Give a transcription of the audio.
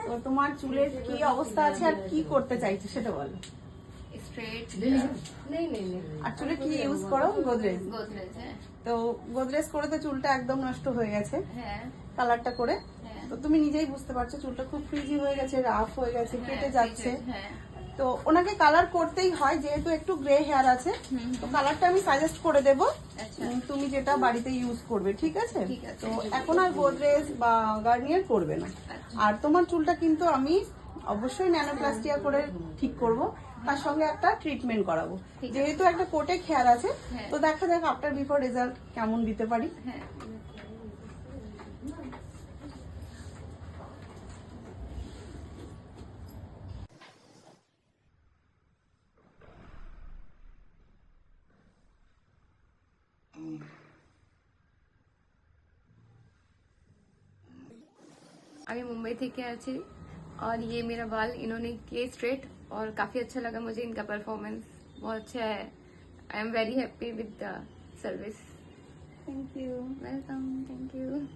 তো তোমার চুলের কি অবস্থা আছে আর কি করতে চাইছো সেটা বলো। स्ट्रेट नहीं আর চুলে কি ইউজ করো? গোদরেজ। गोदरेज है। তো গোদরেজ করে তো চুলটা একদম নষ্ট হয়ে গেছে है কালারটা করে। হ্যাঁ। তো তুমি নিজেই বুঝতে পারছো চুলটা খুব ফ্রিজি হয়ে গেছে, রাফ হয়ে গেছে, কেটে যাচ্ছে। হ্যাঁ তো ওনাকে কালার করতেই হয়, যেহেতু একটু গ্রে হেয়ার আছে। তো কালারটা আমি সাজেস্ট করে দেব, আচ্ছা তুমি যেটা বাড়িতে ইউজ করবে, ঠিক আছে? ঠিক আছে। তো এখন আর গোদরেজ বা গার্নিয়ার করবে না। আচ্ছা। আর তোমার চুলটা কিন্তু আমি অবশ্যই ন্যানোপ্লাস্টিয়া করে ঠিক করব, তার সঙ্গে একটা ট্রিটমেন্ট করাবো। ঠিক আছে। যেহেতু একটা কোটে হেয়ার আছে, হ্যাঁ। তো দেখা যাক আফটার বিফোর রেজাল্ট কেমন দিতে পারি। হ্যাঁ আমি मुंबई থেকে আছি और ये मेरा बाल इन्होंने किए स्ट्रेट और काफी अच्छा लगा मुझे इनका परफॉर्मेंस बहुत अच्छा है। I am very happy with the service. Thank you. Welcome thank you.